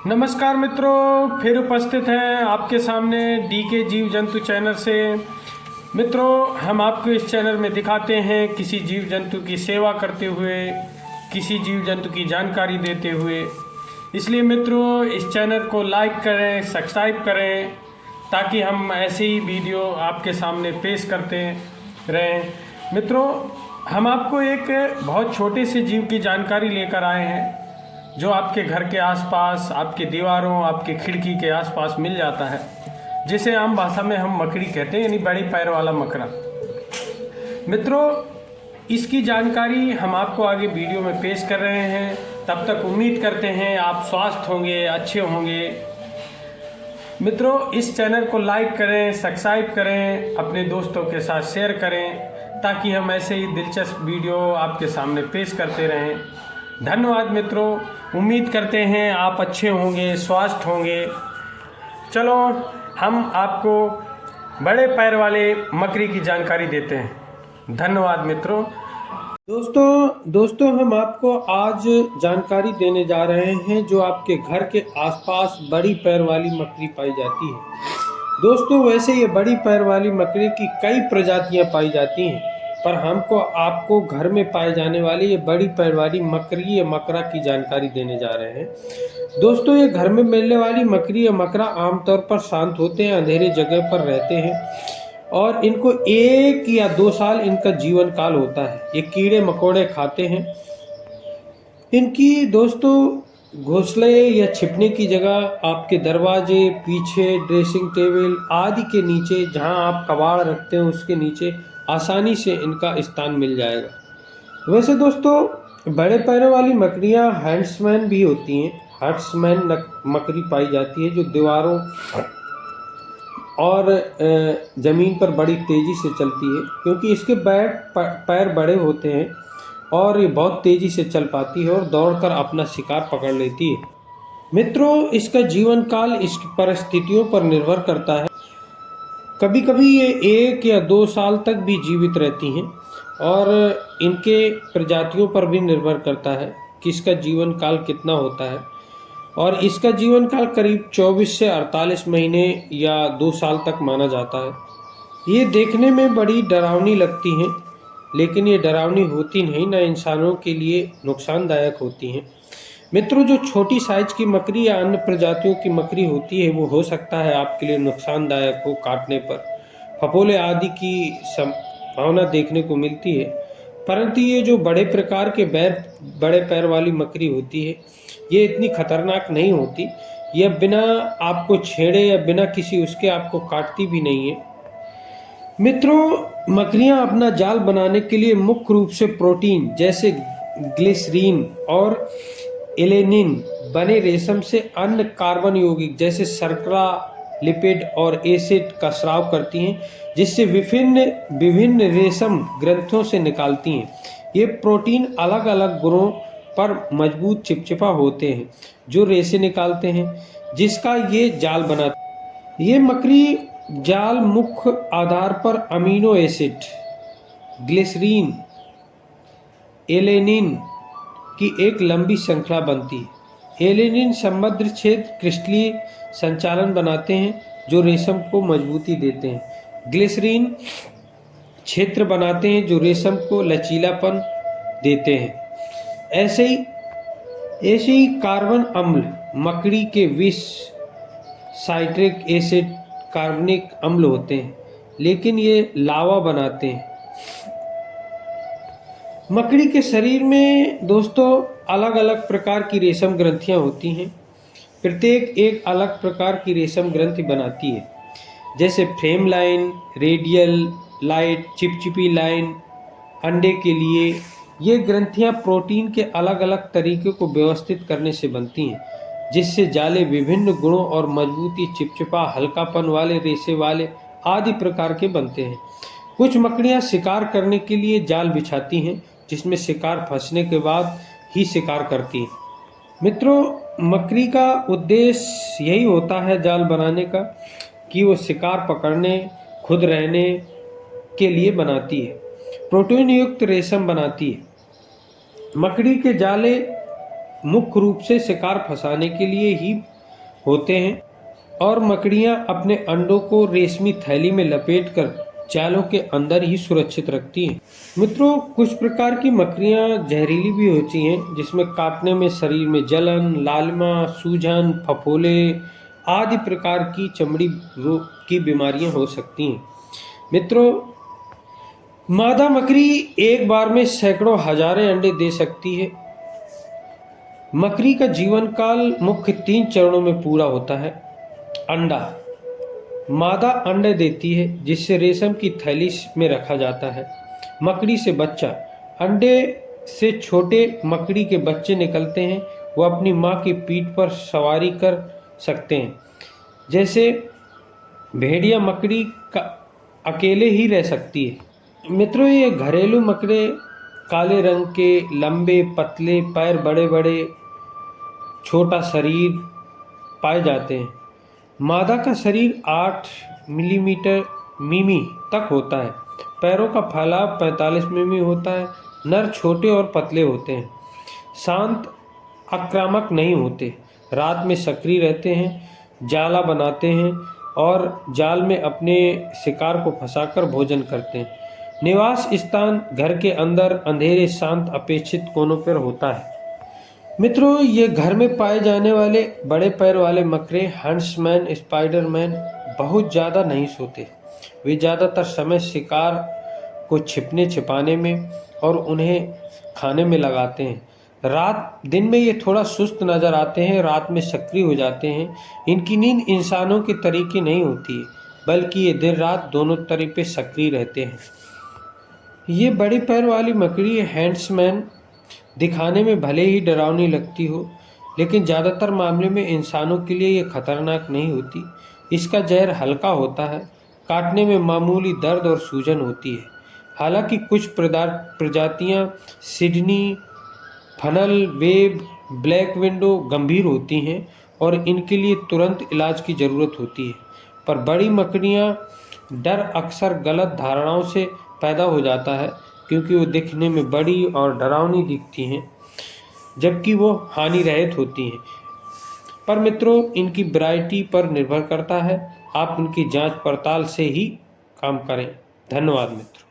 नमस्कार मित्रों, फिर उपस्थित हैं आपके सामने डीके जीव जंतु चैनल से। मित्रों, हम आपको इस चैनल में दिखाते हैं किसी जीव जंतु की सेवा करते हुए, किसी जीव जंतु की जानकारी देते हुए। इसलिए मित्रों, इस चैनल को लाइक करें, सब्सक्राइब करें, ताकि हम ऐसे ही वीडियो आपके सामने पेश करते रहें। मित्रों, हम आपको एक बहुत छोटे से जीव की जानकारी लेकर आए हैं जो आपके घर के आसपास, आपके दीवारों, आपके खिड़की के आसपास मिल जाता है, जिसे आम भाषा में हम मकड़ी कहते हैं, यानी बड़ी पैर वाला मकड़ा। मित्रों, इसकी जानकारी हम आपको आगे वीडियो में पेश कर रहे हैं। तब तक उम्मीद करते हैं आप स्वस्थ होंगे, अच्छे होंगे। मित्रों, इस चैनल को लाइक करें, सब्सक्राइब करें, अपने दोस्तों के साथ शेयर करें, ताकि हम ऐसे ही दिलचस्प वीडियो आपके सामने पेश करते रहें। धन्यवाद मित्रों, उम्मीद करते हैं आप अच्छे होंगे, स्वस्थ होंगे। चलो, हम आपको बड़े पैर वाले मकड़ी की जानकारी देते हैं। धन्यवाद मित्रों। दोस्तों हम आपको आज जानकारी देने जा रहे हैं जो आपके घर के आसपास बड़ी पैर वाली मकड़ी पाई जाती है। दोस्तों, वैसे ये बड़ी पैर वाली मकड़ी की कई प्रजातियां पाई जाती हैं, पर हमको आपको घर में पाए जाने वाली ये बड़ी पैर वाली मकड़ी या मकड़ा की जानकारी देने जा रहे हैं। दोस्तों, ये घर में मिलने वाली मकड़ी या मकड़ा आमतौर पर शांत होते हैं, अंधेरे जगह पर रहते हैं और इनको 1 या 2 साल इनका जीवन काल होता है। ये कीड़े मकोड़े खाते हैं। इनकी दोस्तों घोंसले या छिपने की जगह आपके दरवाजे, पीछे, ड्रेसिंग टेबल आदि के नीचे, जहां आप कबाड़ रखते हैं उसके नीचे आसानी से इनका स्थान मिल जाएगा। वैसे दोस्तों, बड़े पैरों वाली मकड़ियाँ हैंड्समैन भी होती हैं। हर्ट्समैन मकड़ी पाई जाती है जो दीवारों और ज़मीन पर बड़ी तेज़ी से चलती है, क्योंकि इसके पैर बड़े होते हैं और ये बहुत तेज़ी से चल पाती है और दौड़कर अपना शिकार पकड़ लेती है। मित्रों, इसका जीवन काल इसकी परिस्थितियों पर निर्भर करता है। कभी कभी ये 1 या 2 साल तक भी जीवित रहती हैं और इनके प्रजातियों पर भी निर्भर करता है कि इसका जीवन काल कितना होता है। और इसका जीवन काल करीब 24 से 48 महीने या 2 साल तक माना जाता है। ये देखने में बड़ी डरावनी लगती हैं, लेकिन ये डरावनी होती नहीं, न इंसानों के लिए नुकसानदायक होती हैं। मित्रों, जो छोटी साइज की मकड़ी या अन्य प्रजातियों की मकड़ी होती है वो हो सकता है आपके लिए नुकसानदायक हो। काटने पर फफोले आदि की संभावना देखने को मिलती है, परंतु ये जो बड़े प्रकार के बड़े पैर वाली मकड़ी होती है ये इतनी खतरनाक नहीं होती। यह बिना आपको छेड़े या बिना किसी उसके आपको काटती भी नहीं है। मित्रों, मकड़ियाँ अपना जाल बनाने के लिए मुख्य रूप से प्रोटीन जैसे ग्लिसरीन और एलेनिन बने रेशम से अन्य कार्बन यौगिक जैसे शर्करा, लिपिड और एसिड का स्राव करती हैं, जिससे विभिन्न रेशम ग्रंथों से निकालती हैं। ये प्रोटीन अलग अलग गुणों पर मजबूत चिपचिपा होते हैं जो रेशे निकालते हैं, जिसका ये जाल बनाते हैं। ये मकड़ी जाल मुख्य आधार पर अमीनो एसिड, ग्लिसरीन, एलेनिन की एक लंबी श्रृंखला बनती है। एलेनिन समृद्ध क्षेत्र क्रिस्टलीय संचालन बनाते हैं जो रेशम को मजबूती देते हैं। ग्लिसरीन क्षेत्र बनाते हैं जो रेशम को लचीलापन देते हैं। ऐसे ही कार्बन अम्ल मकड़ी के विष, साइट्रिक एसिड, कार्बनिक अम्ल होते हैं, लेकिन ये लावा बनाते हैं। मकड़ी के शरीर में दोस्तों अलग अलग प्रकार की रेशम ग्रंथियां होती हैं। प्रत्येक एक अलग प्रकार की रेशम ग्रंथि बनाती है, जैसे फ्रेम लाइन, रेडियल लाइट, चिपचिपी लाइन। अंडे के लिए ये ग्रंथियां प्रोटीन के अलग अलग तरीके को व्यवस्थित करने से बनती हैं, जिससे जाले विभिन्न गुणों और मजबूती, चिपचिपा, हल्कापन वाले, रेशे वाले आदि प्रकार के बनते हैं। कुछ मकड़ियां शिकार करने के लिए जाल बिछाती हैं, जिसमें शिकार फंसने के बाद ही शिकार करती हैं। मित्रों, मकड़ी का उद्देश्य यही होता है जाल बनाने का, कि वो शिकार पकड़ने, खुद रहने के लिए बनाती है। प्रोटीन युक्त रेशम बनाती है। मकड़ी के जाले मुख्य रूप से शिकार फंसाने के लिए ही होते हैं और मकड़ियां अपने अंडों को रेशमी थैली में लपेटकर जालों के अंदर ही सुरक्षित रखती हैं। मित्रों, कुछ प्रकार की मकड़ियां जहरीली भी होती हैं, जिसमें काटने में शरीर में जलन, लालिमा, सूजन, फफोले आदि प्रकार की चमड़ी रोग की बीमारियां हो सकती हैं। मित्रों, मादा मकड़ी एक बार में सैकड़ों हजारों अंडे दे सकती है। मकड़ी का जीवन काल मुख्य 3 चरणों में पूरा होता है। अंडा, मादा अंडे देती है जिससे रेशम की थैली में रखा जाता है। मकड़ी से बच्चा, अंडे से छोटे मकड़ी के बच्चे निकलते हैं। वो अपनी माँ की पीठ पर सवारी कर सकते हैं। जैसे भेड़िया मकड़ी का अकेले ही रह सकती है। मित्रों, ये घरेलू मकड़े काले रंग के, लंबे पतले पैर, बड़े बड़े छोटा शरीर पाए जाते हैं। मादा का शरीर 8 मिलीमीटर मिमी तक होता है। पैरों का फैलाव 45 मिमी होता है। नर छोटे और पतले होते हैं। शांत, आक्रामक नहीं होते। रात में सक्रिय रहते हैं, जाला बनाते हैं और जाल में अपने शिकार को फंसाकर भोजन करते हैं। निवास स्थान घर के अंदर अंधेरे, शांत, अपेक्षित कोनों पर होता है। मित्रों, ये घर में पाए जाने वाले बड़े पैर वाले मकड़े हंट्समैन, स्पाइडरमैन बहुत ज़्यादा नहीं सोते। वे ज़्यादातर समय शिकार को छिपने छिपाने में और उन्हें खाने में लगाते हैं। दिन में ये थोड़ा सुस्त नज़र आते हैं, रात में सक्रिय हो जाते हैं। इनकी नींद इंसानों के तरीके नहीं होती है, बल्कि ये दिन रात दोनों तरह पे सक्रिय रहते हैं। ये बड़ी पैर वाली मकड़ी हंट्समैन दिखाने में भले ही डरावनी लगती हो, लेकिन ज़्यादातर मामले में इंसानों के लिए ये खतरनाक नहीं होती। इसका जहर हल्का होता है, काटने में मामूली दर्द और सूजन होती है। हालांकि कुछ प्रजातियां Sydney, funnel web, black window गंभीर होती हैं और इनके लिए तुरंत इलाज की ज़रूरत होती है। पर बड़ी मकड़ियां डर अक्सर गलत धारणाओं से पैदा हो जाता है, क्योंकि वो दिखने में बड़ी और डरावनी दिखती हैं, जबकि वो हानि रहित होती हैं। पर मित्रों, इनकी वैरायटी पर निर्भर करता है। आप उनकी जांच पड़ताल से ही काम करें। धन्यवाद मित्रों।